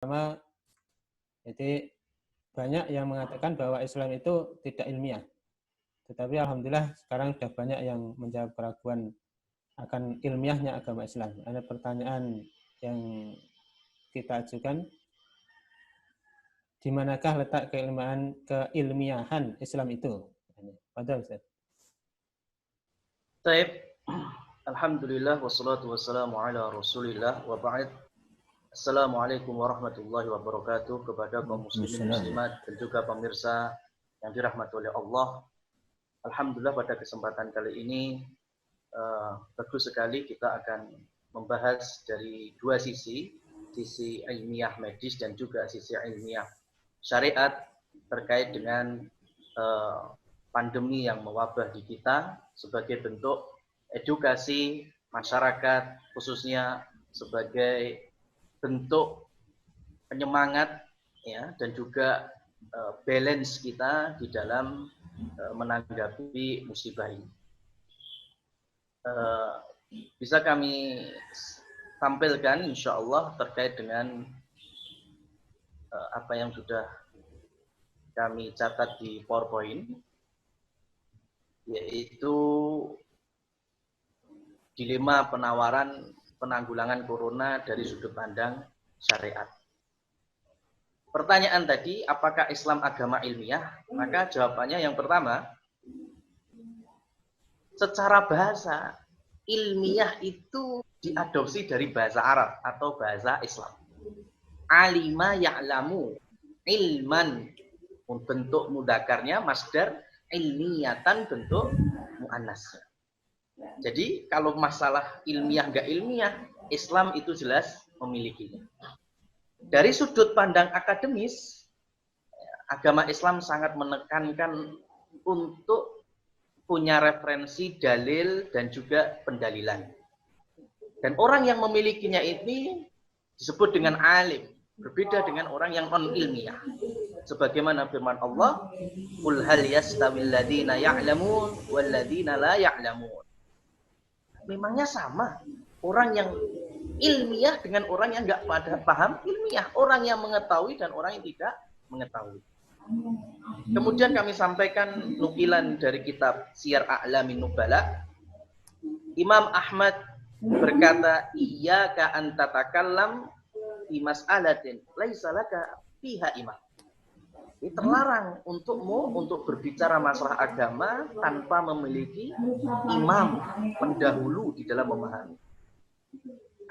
Pertama, jadi banyak yang mengatakan bahwa Islam itu tidak ilmiah. Tetapi alhamdulillah sekarang sudah banyak yang menjawab keraguan akan ilmiahnya agama Islam. Ada pertanyaan yang kita ajukan, di manakah letak keilmiahan Islam itu? Padahal Ustaz. Baik. Alhamdulillah wassalatu wassalamu ala Rasulillah wa ba'd. Assalamualaikum warahmatullahi wabarakatuh kepada kaum muslimin muslimat dan juga pemirsa yang dirahmati oleh Allah. Alhamdulillah pada kesempatan kali ini bagus sekali kita akan membahas dari dua sisi ilmiah medis dan juga sisi ilmiah syariat terkait dengan pandemi yang mewabah di kita sebagai bentuk edukasi masyarakat, khususnya sebagai bentuk penyemangat ya, dan juga balance kita di dalam menanggapi musibah ini. Bisa kami tampilkan insya Allah terkait dengan apa yang sudah kami catat di PowerPoint, yaitu dilema penawaran penanggulangan corona dari sudut pandang syariat. Pertanyaan tadi, apakah Islam agama ilmiah? Maka jawabannya yang pertama, secara bahasa, ilmiah itu diadopsi dari bahasa Arab atau bahasa Islam. Alima ya'lamu, ilman, bentuk mudzakarnya masdar, ilmiyatan bentuk muannasnya. Jadi kalau masalah ilmiah nggak ilmiah, Islam itu jelas memilikinya. Dari sudut pandang akademis, agama Islam sangat menekankan untuk punya referensi dalil dan juga pendalilan. Dan orang yang memilikinya ini disebut dengan alim, berbeda dengan orang yang non ilmiah. Sebagaimana firman Allah, "Qul hal yastawil ladzina ya'lamun wal ladzina la ya'lamun." Memangnya sama orang yang ilmiah dengan orang yang nggak paham ilmiah, orang yang mengetahui dan orang yang tidak mengetahui. Kemudian kami sampaikan nukilan dari kitab Syiar A'lamin Nubala. Imam Ahmad berkata, "Iyyaka an tatakallam fi mas'alatin laisa laka fiha imam." Ini terlarang untukmu untuk berbicara masalah agama tanpa memiliki imam pendahulu di dalam memahami.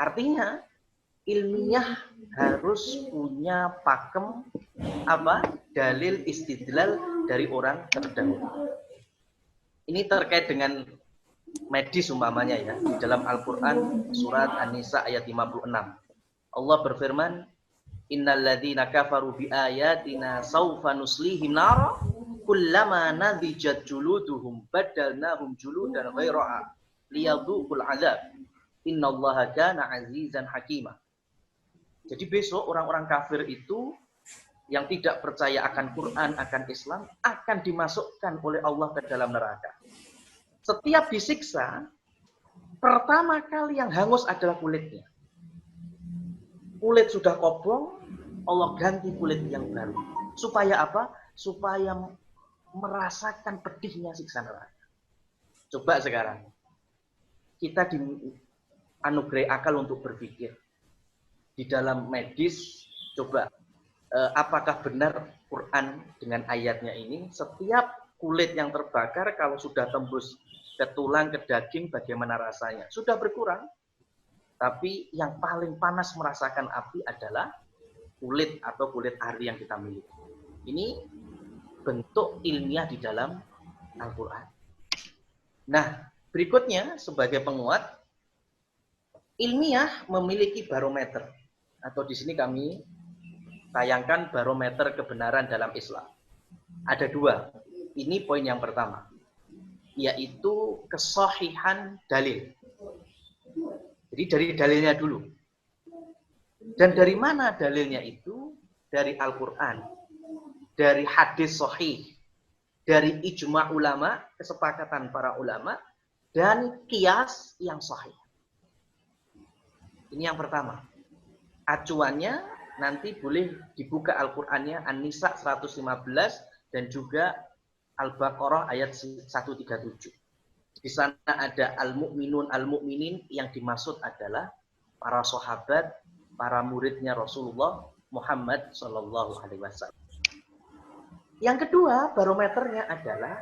Artinya ilmiah harus punya pakem dalil istidlal dari orang terdahulu. Ini terkait dengan medis umpamanya ya, di dalam Al-Qur'an surat An-Nisa ayat 56. Allah berfirman, "Innal ladzina kafaru bi ayatina saufa nuslihim nar kullama nadijat juluduhum badalnahum juludan ghairaha liyadhuqul adzab innallaha kana azizan hakima." Jadi besok orang-orang kafir itu yang tidak percaya akan Quran, akan Islam, akan dimasukkan oleh Allah ke dalam neraka. Setiap disiksa, pertama kali yang hangus adalah kulitnya. Kulit sudah kobong, Allah ganti kulit yang baru. Supaya apa? Supaya merasakan pedihnya siksa neraka. Coba sekarang, kita dianugerahi akal untuk berpikir. Di dalam medis, coba, apakah benar Quran dengan ayatnya ini, setiap kulit yang terbakar kalau sudah tembus ke tulang, ke daging, bagaimana rasanya? Sudah berkurang. Tapi yang paling panas merasakan api adalah kulit atau kulit ari yang kita miliki. Ini bentuk ilmiah di dalam Al-Quran. Nah, berikutnya sebagai penguat, ilmiah memiliki barometer. Atau di sini kami tayangkan barometer kebenaran dalam Islam. Ada dua. Ini poin yang pertama, yaitu kesahihan dalil. Jadi dari dalilnya dulu. Dan dari mana dalilnya itu? Dari Al-Quran, dari hadis sahih, dari ijma' ulama, kesepakatan para ulama, dan qiyas yang sahih. Ini yang pertama. Acuannya nanti boleh dibuka Al-Qur'annya An-Nisa 115 dan juga Al-Baqarah ayat 137. Di sana ada al-mu'minun, al-mu'minin, yang dimaksud adalah para sahabat, para muridnya Rasulullah Muhammad Shallallahu Alaihi Wasallam. Yang kedua, barometernya adalah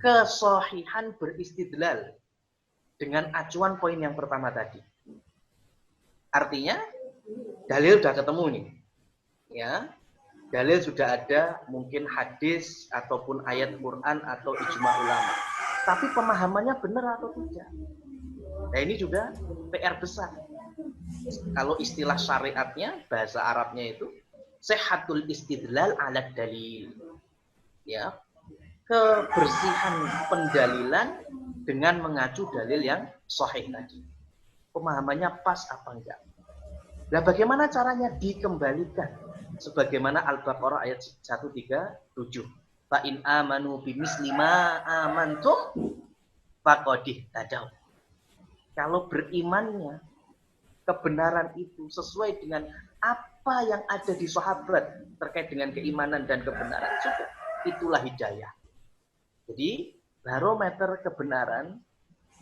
kesahihan beristidlal dengan acuan poin yang pertama tadi. Artinya, dalil sudah ketemu nih, ya. Dalil sudah ada, mungkin hadis ataupun ayat Quran atau ijma ulama. Tapi pemahamannya benar atau tidak? Nah, ini juga PR besar. Kalau istilah syariatnya, bahasa Arabnya itu sihhatul istidlal ala dalil. Ya, kebersihan pendalilan dengan mengacu dalil yang sahih tadi. Pemahamannya pas apa enggak? Nah, bagaimana caranya dikembalikan? Sebagaimana Al-Baqarah ayat 137. Fa in amanu bimisli ma amantum faqadih tadaw. Kalau berimannya kebenaran itu sesuai dengan apa yang ada di sahabat terkait dengan keimanan dan kebenaran, sudah itulah hidayah. Jadi barometer kebenaran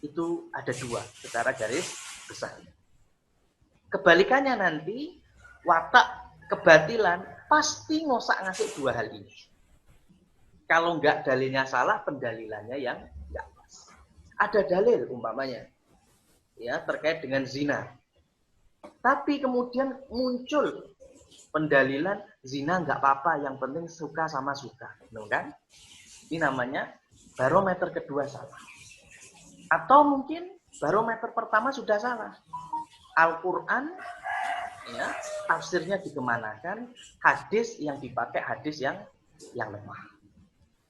itu ada dua secara garis besar. Kebalikannya nanti watak kebatilan pasti ngosak ngasih dua hal ini. Kalau enggak dalilnya salah, pendalilannya yang enggak pas. Ada dalil umpamanya ya terkait dengan zina. Tapi kemudian muncul pendalilan zina enggak apa-apa, yang penting suka sama suka. Benar kan? Ini namanya barometer kedua salah. Atau mungkin barometer pertama sudah salah. Al-Qur'an ya, tafsirnya dikemanakan, hadis yang dipakai hadis yang lemah.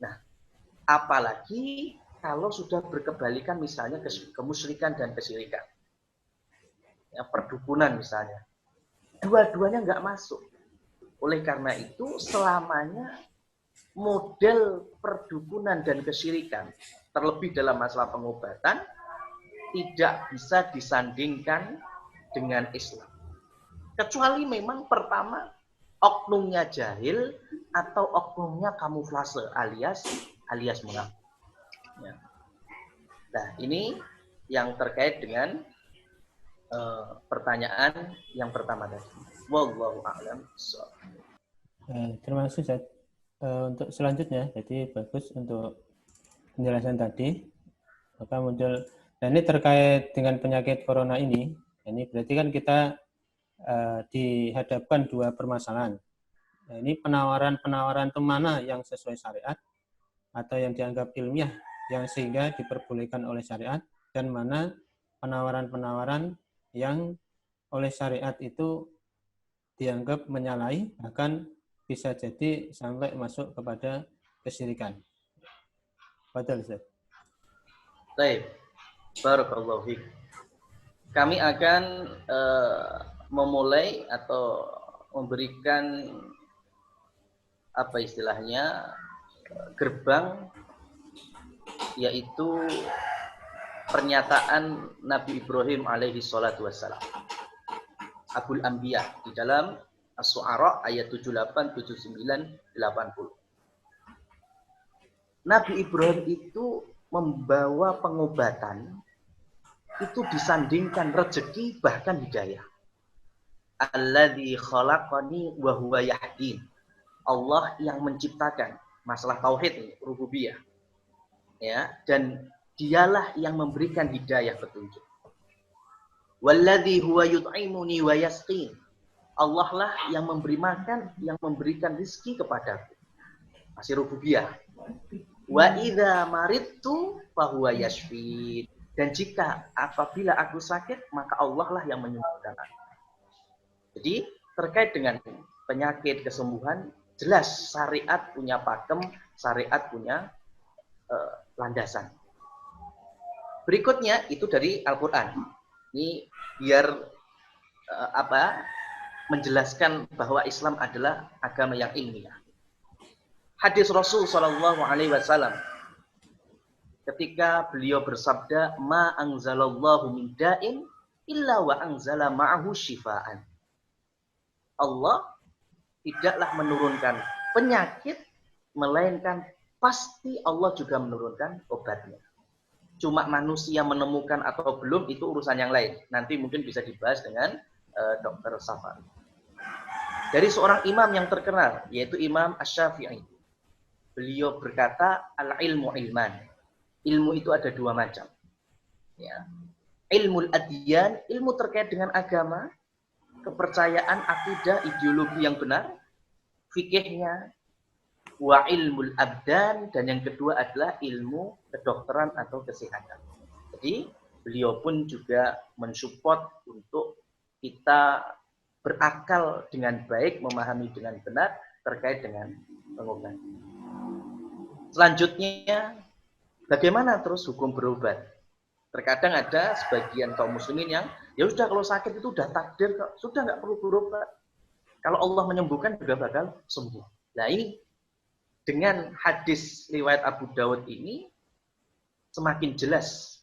Nah, apalagi kalau sudah berkebalikan misalnya kemusyrikan dan kesyirikan. Ya, perdukunan misalnya. Dua-duanya nggak masuk. Oleh karena itu, selamanya model perdukunan dan kesyirikan, terlebih dalam masalah pengobatan, tidak bisa disandingkan dengan Islam. Kecuali memang pertama, oknumnya jahil atau oknumnya kamuflase alias munafik. Ya. Nah, ini yang terkait dengan pertanyaan yang pertama tadi. Wallahu a'lam. Terima kasih Ustaz. Untuk selanjutnya, jadi bagus untuk penjelasan tadi. Maka muncul, nah ini terkait dengan penyakit corona ini berarti kan kita dihadapkan dua permasalahan. Nah, ini penawaran itu mana yang sesuai syariat atau yang dianggap ilmiah yang sehingga diperbolehkan oleh syariat, dan mana penawaran-penawaran yang oleh syariat itu dianggap menyalahi, bahkan bisa jadi sampai masuk kepada kesyirikan. Betul, Ustaz. Baik. Barakallahu fiik. Kami akan memulai atau memberikan apa istilahnya gerbang, yaitu pernyataan Nabi Ibrahim alaihi salatu wassalam, Abul Anbiya, di dalam As-Syu'ara ayat 78, 79, 80. Nabi Ibrahim itu membawa pengobatan, itu disandingkan rezeki bahkan hidayah. Alladzi khalaqani wa huwa yahdin. Allah yang menciptakan, masalah tauhid ini, rububiyah. Ya, dan dialah yang memberikan hidayah petunjuk. Walladzi huwa yut'imuni wa yasqin. Allah lah yang memberi makan, yang memberikan rizki kepadaku. Masih rububiyah. Wa idza maridtu fa huwa yashfin. Dan jika apabila aku sakit, maka Allah lah yang menyembuhkan aku. Jadi terkait dengan penyakit, kesembuhan, jelas syariat punya pakem, syariat punya landasan. Berikutnya itu dari Al-Quran. Ini biar menjelaskan bahwa Islam adalah agama yang ilmiah. Hadis Rasul Shallallahu Alaihi Wasallam ketika beliau bersabda, ma anzalallahu min da'in illa wa anzala ma'ahu shifaan. Allah tidaklah menurunkan penyakit, melainkan pasti Allah juga menurunkan obatnya. Cuma manusia menemukan atau belum itu urusan yang lain. Nanti mungkin bisa dibahas dengan Dr. Safar. Dari seorang imam yang terkenal, yaitu Imam Asy-Syafi'i. Beliau berkata, al-ilmu ilman. Ilmu itu ada dua macam. Ya. Ilmu adyan, ilmu terkait dengan agama, kepercayaan, akidah, ideologi yang benar, fikihnya, wa ilmul abdan, dan yang kedua adalah ilmu kedokteran atau kesehatan. Jadi beliau pun juga mensupport untuk kita berakal dengan baik, memahami dengan benar terkait dengan pengobatan. Selanjutnya, bagaimana terus hukum berobat? Terkadang ada sebagian kaum muslimin yang ya sudah kalau sakit itu udah takdir kok, sudah nggak perlu berobat. Kalau Allah menyembuhkan juga bakal sembuh. Nah ini dengan hadis riwayat Abu Dawud ini semakin jelas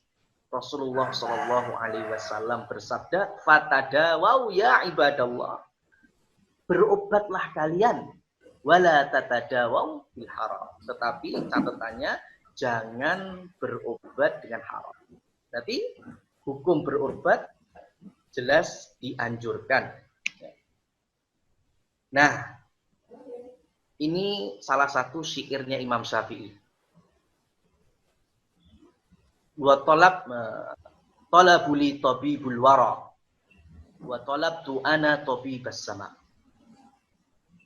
Rasulullah Shallallahu Alaihi Wasallam bersabda, "Fatadawau ya ibadallah, berobatlah kalian, wala tatadawau bil haram." Tetapi catatannya jangan berobat dengan haram. Berarti hukum berobat jelas dianjurkan. Nah, ini salah satu syairnya Imam Syafi'i. Wa talabuli tabibul wara wa talabtu ana tabibas sama.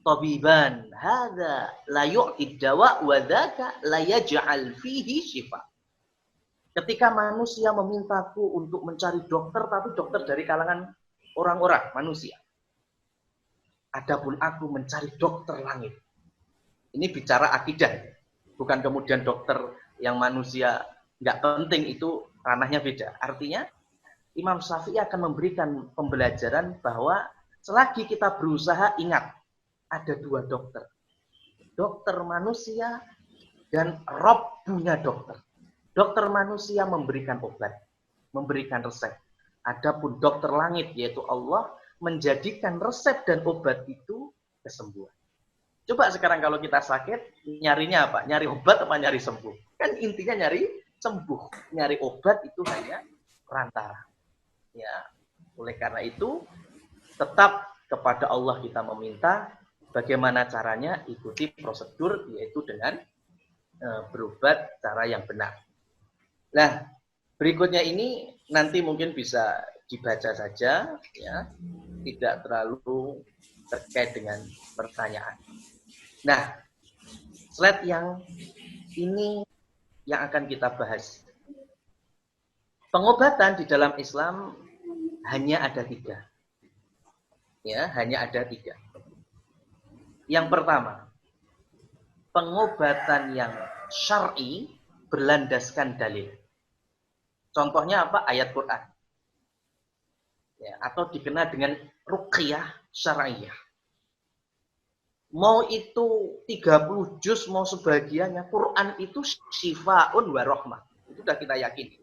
Tabiban hadza la yu'ti dawa wa dzaka la yaj'al fihi syifa. Ketika manusia memintaku untuk mencari dokter, tapi dokter dari kalangan orang-orang manusia. Adapun aku mencari dokter langit. Ini bicara akidah, bukan kemudian dokter yang manusia nggak penting, itu ranahnya beda. Artinya Imam Syafi'i akan memberikan pembelajaran bahwa selagi kita berusaha, ingat ada dua dokter. Dokter manusia dan Robbunya dokter. Dokter manusia memberikan obat, memberikan resep. Adapun dokter langit yaitu Allah menjadikan resep dan obat itu kesembuhan. Coba sekarang kalau kita sakit, nyarinya apa? Nyari obat apa nyari sembuh? Kan intinya nyari sembuh. Nyari obat itu hanya perantara. Ya, oleh karena itu, tetap kepada Allah kita meminta. Bagaimana caranya? Ikuti prosedur, yaitu dengan berobat cara yang benar. Nah, berikutnya ini nanti mungkin bisa dibaca saja, ya, tidak terlalu terkait dengan pertanyaan. Nah, slide yang ini yang akan kita bahas. Pengobatan di dalam Islam hanya ada 3. Ya, hanya ada 3. Yang pertama, pengobatan yang syar'i berlandaskan dalil. Contohnya apa? Ayat Quran. Ya, atau dikenal dengan ruqyah syar'iyah. Mau itu 30 juz, mau sebagiannya, Quran itu syifaun wa rahmah. Itu sudah kita yakini.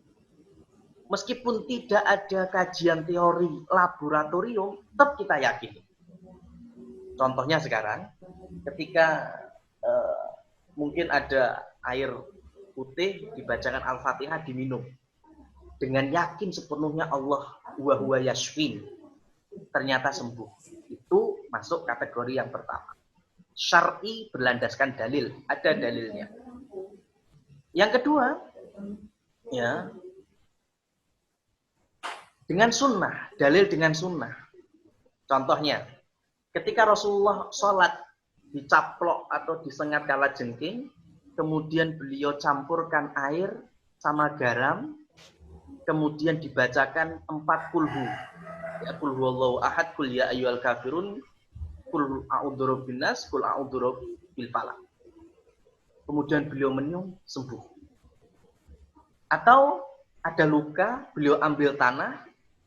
Meskipun tidak ada kajian teori laboratorium, tetap kita yakini. Contohnya sekarang, ketika mungkin ada air putih, dibacakan Al-Fatihah, diminum. Dengan yakin sepenuhnya Allah wa huwa yashfin. Ternyata sembuh. Itu masuk kategori yang pertama. Syar'i berlandaskan dalil, ada dalilnya. Yang kedua, ya, dengan sunnah, dalil dengan sunnah. Contohnya, ketika Rasulullah sholat dicaplok atau disengat kalajengking, kemudian beliau campurkan air sama garam, kemudian dibacakan 4 kulhu. Ya, kul huwallahu ahad, kul ya ayyuhal kafirun, kul a'udzu binnas, kul a'udzu bil falaq. Kemudian beliau minum, sembuh. Atau ada luka, beliau ambil tanah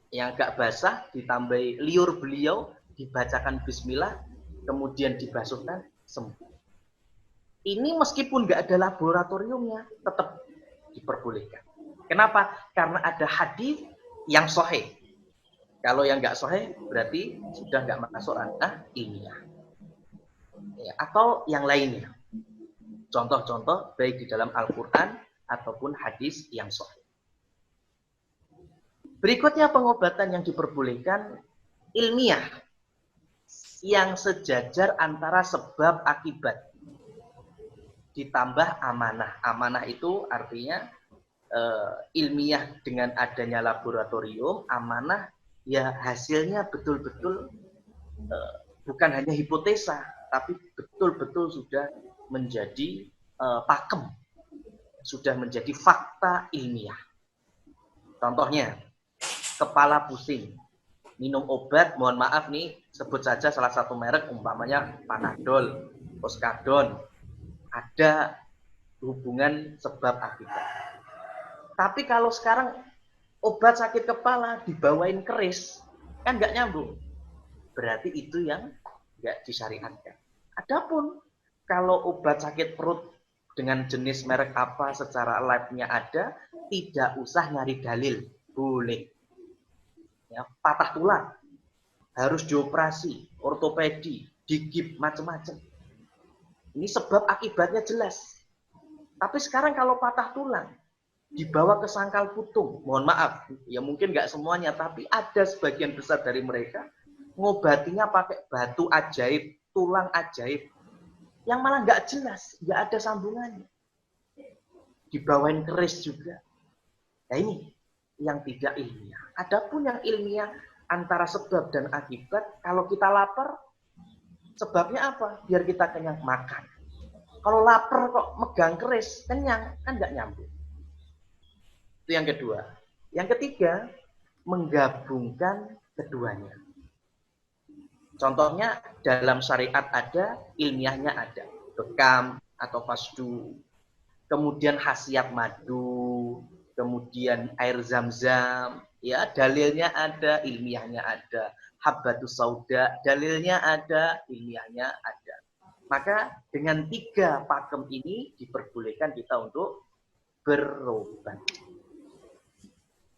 yang agak basah, ditambahi liur beliau, dibacakan bismillah, kemudian dibasuhkan, sembuh. Ini meskipun nggak ada laboratoriumnya, tetap diperbolehkan. Kenapa? Karena ada hadis yang sahih. Kalau yang nggak sahih berarti sudah nggak masuk ranah ilmiah. Ya, atau yang lainnya. Contoh-contoh baik di dalam Al-Quran ataupun hadis yang sahih. Berikutnya pengobatan yang diperbolehkan ilmiah yang sejajar antara sebab akibat ditambah amanah. Amanah itu artinya ilmiah dengan adanya laboratorium, amanah ya hasilnya betul-betul bukan hanya hipotesa, tapi betul-betul sudah menjadi pakem, sudah menjadi fakta ilmiah. Contohnya, kepala pusing, minum obat, mohon maaf nih, sebut saja salah satu merek, umpamanya Panadol, Oskadon, ada hubungan sebab akibat. Tapi kalau sekarang obat sakit kepala dibawain keris, kan nggak nyambung. Berarti itu yang nggak disyariatkan. Adapun kalau obat sakit perut dengan jenis merek apa secara lab-nya ada, tidak usah nyari dalil, boleh. Ya, patah tulang, harus dioperasi, ortopedi, digip, macam-macam. Ini sebab akibatnya jelas. Tapi sekarang kalau patah tulang, dibawa ke sangkal putung, mohon maaf, ya mungkin nggak semuanya, tapi ada sebagian besar dari mereka ngobatinya pakai batu ajaib, tulang ajaib, yang malah nggak jelas, nggak ada sambungannya. Dibawain keris juga. Nah ini yang tidak ilmiah. Adapun yang ilmiah antara sebab dan akibat, kalau kita lapar, sebabnya apa? Biar kita kenyang, makan. Kalau lapar kok megang keris, kenyang, kan nggak nyambung. Itu yang kedua. Yang ketiga, menggabungkan keduanya. Contohnya dalam syariat ada, ilmiahnya ada. Bekam atau fasdu. Kemudian khasiat madu. Kemudian air zam-zam. Ya, dalilnya ada, ilmiahnya ada. Habbatus sauda, dalilnya ada, ilmiahnya ada. Maka dengan 3 pakem ini diperbolehkan kita untuk berobat.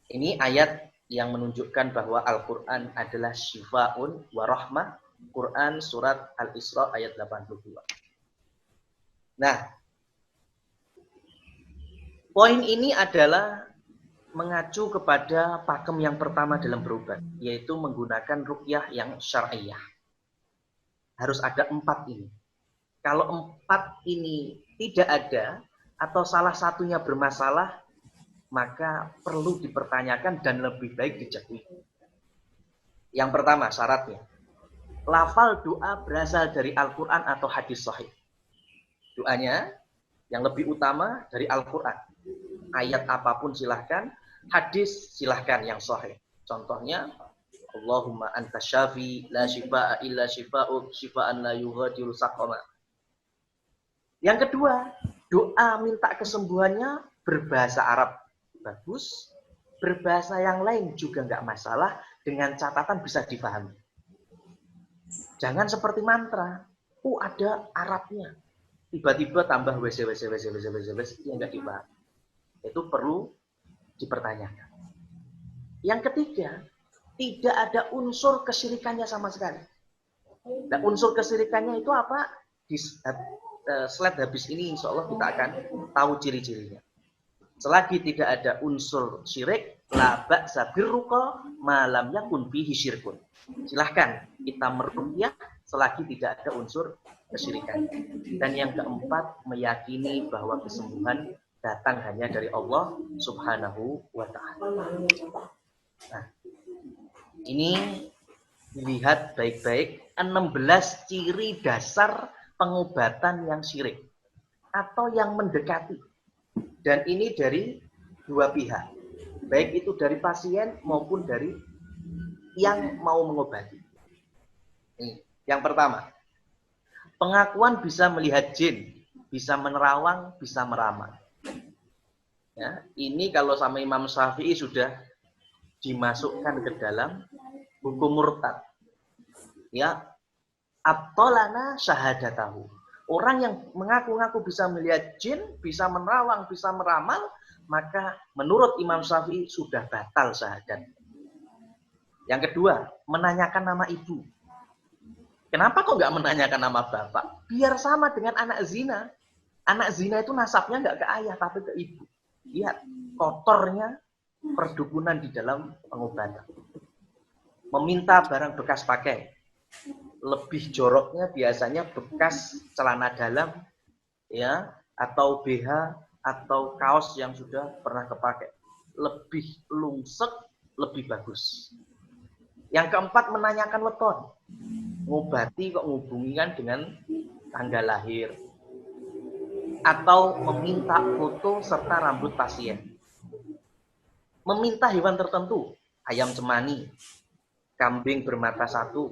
Ini ayat yang menunjukkan bahwa Al-Quran adalah syifa'un wa rahmah. Quran surat Al-Isra ayat 82. Nah, poin ini adalah mengacu kepada pakem yang pertama dalam berobat, yaitu menggunakan ruqyah yang syar'iyah. Harus ada 4 ini. Kalau 4 ini tidak ada, atau salah satunya bermasalah, maka perlu dipertanyakan dan lebih baik dijauhi. Yang pertama syaratnya, lafal doa berasal dari Al-Quran atau hadis sahih. Doanya yang lebih utama dari Al-Quran. Ayat apapun silahkan, hadis silahkan yang sahih. Contohnya, Allahumma anta syafi, la shifa'a illa shifa'uk, shifa'an la yughadiru saqama. Yang kedua, doa minta kesembuhannya berbahasa Arab. Bagus, berbahasa yang lain juga nggak masalah, dengan catatan bisa dipahami. Jangan seperti mantra, ada Arabnya, tiba-tiba tambah wc yang nggak dipahami. Itu perlu dipertanyakan. Yang ketiga, tidak ada unsur kesyirikannya sama sekali. Nah, unsur kesyirikannya itu apa? Di slide habis ini insya Allah kita akan tahu ciri-cirinya. Selagi tidak ada unsur syirik, la ba'sa birruqa ma lam yakun fihi syirkun. Silahkan kita meruqyah selagi tidak ada unsur kesyirikan. Dan yang keempat, meyakini bahwa kesembuhan datang hanya dari Allah Subhanahu wa ta'ala. Nah, ini dilihat baik-baik, 16 ciri dasar pengobatan yang syirik atau yang mendekati. Dan ini dari 2 pihak, baik itu dari pasien maupun dari yang mau mengobati. Ini, yang pertama, pengakuan bisa melihat jin, bisa menerawang, bisa meramal. Ya, ini kalau sama Imam Syafi'i sudah dimasukkan ke dalam hukum murtad. Ya, abtolana syahadatahu. Orang yang mengaku-ngaku bisa melihat jin, bisa menerawang, bisa meramal, maka menurut Imam Syafi'i sudah batal syahadat. Yang kedua, menanyakan nama ibu. Kenapa kok nggak menanyakan nama bapak? Biar sama dengan anak zina. Anak zina itu nasabnya nggak ke ayah, tapi ke ibu. Lihat, kotornya perdukunan di dalam pengobatan. Meminta barang bekas pakai. Lebih joroknya biasanya bekas celana dalam, ya, atau BH, atau kaos yang sudah pernah kepakai. Lebih lungsek, lebih bagus. Yang keempat, menanyakan weton. Ngobati kok ngubungikan dengan tanggal lahir. Atau meminta foto serta rambut pasien. Meminta hewan tertentu, ayam cemani, kambing bermata satu.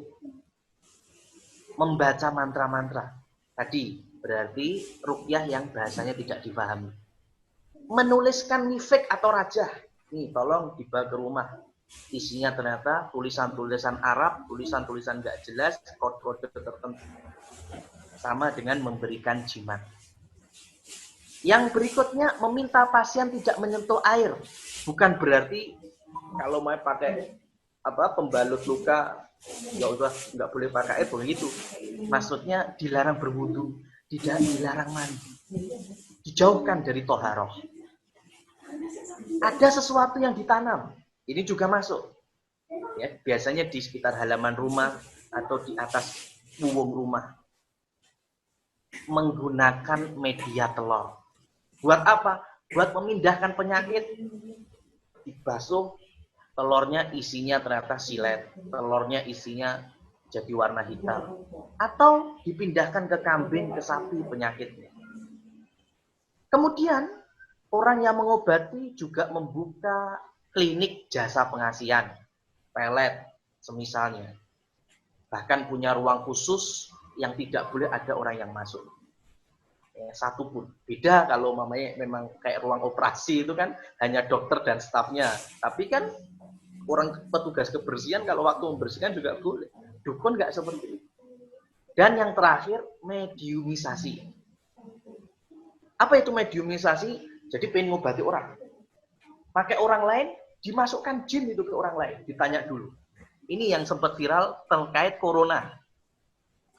Membaca mantra-mantra. Tadi berarti ruqyah yang bahasanya tidak dipahami. Menuliskan nifek atau rajah. Nih, tolong dibawa ke rumah. Isinya ternyata tulisan-tulisan Arab, tulisan-tulisan nggak jelas, kode-kode tertentu. Sama dengan memberikan jimat. Yang berikutnya, meminta pasien tidak menyentuh air. Bukan berarti kalau mau pakai pembalut luka, nggak boleh pakai air, begitu. Maksudnya dilarang berwudu, tidak dilarang mandi. Dijauhkan dari toharoh. Ada sesuatu yang ditanam. Ini juga masuk. Ya, biasanya di sekitar halaman rumah atau di atas puwung rumah. Menggunakan media telur. Buat apa? Buat memindahkan penyakit. Dibasuh, telurnya isinya ternyata silet. Telurnya isinya jadi warna hitam. Atau dipindahkan ke kambing, ke sapi penyakitnya. Kemudian, orang yang mengobati juga membuka klinik jasa pengasihan. Pelet, semisalnya. Bahkan punya ruang khusus yang tidak boleh ada orang yang masuk. Satu pun. Beda kalau mamanya memang kayak ruang operasi itu kan hanya dokter dan stafnya. Tapi kan orang petugas kebersihan kalau waktu membersihkan juga boleh. Dukun nggak seperti itu. Dan yang terakhir, mediumisasi. Apa itu mediumisasi? Jadi pengen ngobati orang. Pakai orang lain, dimasukkan jin itu ke orang lain. Ditanya dulu. Ini yang sempat viral terkait corona.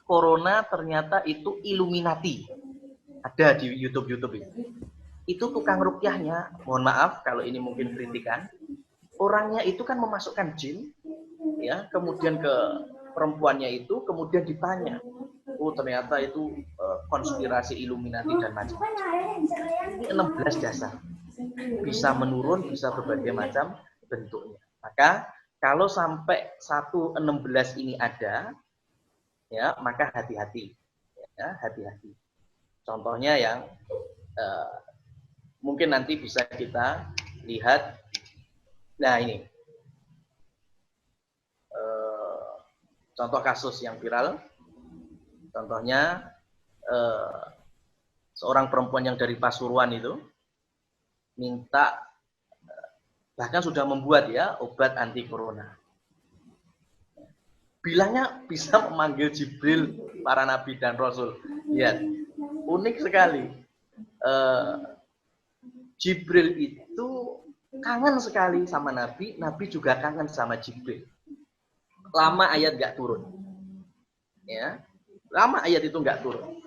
Corona ternyata itu Illuminati. Ada di YouTube itu. Itu tukang ruqyahnya, mohon maaf kalau ini mungkin kritikan. Orangnya itu kan memasukkan jin, ya, kemudian ke perempuannya itu, kemudian ditanya. Oh, ternyata itu konspirasi Illuminati dan macam-macam. Ini 16 dasar. Bisa menurun, bisa berbagai macam bentuknya. Maka kalau sampai 116 ini ada, ya, maka hati-hati. Ya, hati-hati. Contohnya yang mungkin nanti bisa kita lihat. Nah, ini contoh kasus yang viral. Contohnya seorang perempuan yang dari Pasuruan itu minta, bahkan sudah membuat ya obat anti corona. Bilangnya bisa memanggil Jibril, para nabi dan rasul. Lihat, unik sekali. Jibril itu kangen sekali sama Nabi, Nabi juga kangen sama Jibril. Lama ayat nggak turun, ya, lama ayat itu nggak turun.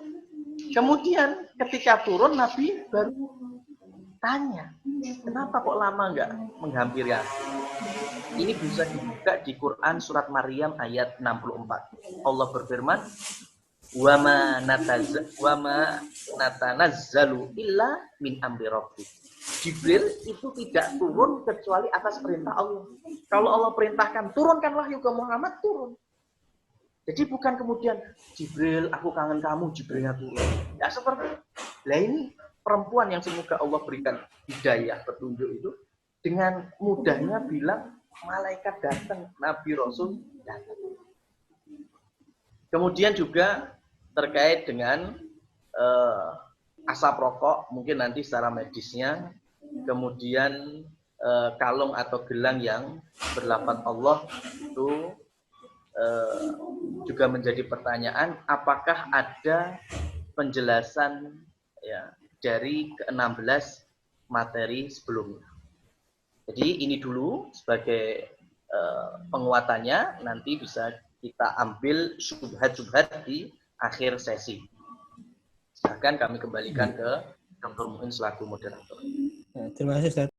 Kemudian ketika turun, Nabi baru tanya, kenapa kok lama nggak menghampiri aku? Ini bisa dibuka di Quran surat Maryam ayat 64. Allah berfirman, wa ma natanazzalu illa min amri rabbik. Jibril itu tidak turun kecuali atas perintah Allah. Kalau Allah perintahkan turunkan wahyu ke Muhammad, turun. Jadi bukan kemudian Jibril, aku kangen kamu, Jibrilnya turun. Ya seperti lah, ini perempuan yang semoga Allah berikan hidayah, petunjuk itu, dengan mudahnya bilang malaikat datang, Nabi Rasul datang. Kemudian juga terkait dengan asap rokok, mungkin nanti secara medisnya. Kemudian kalung atau gelang yang berlafaz Allah itu juga menjadi pertanyaan, apakah ada penjelasan ya dari ke-16 materi sebelumnya. Jadi ini dulu sebagai penguatannya nanti bisa kita ambil syubhat-syubhat di akhir sesi. Silakan kami kembalikan ke Dr. Muin selaku moderator. Terima kasih Ustaz.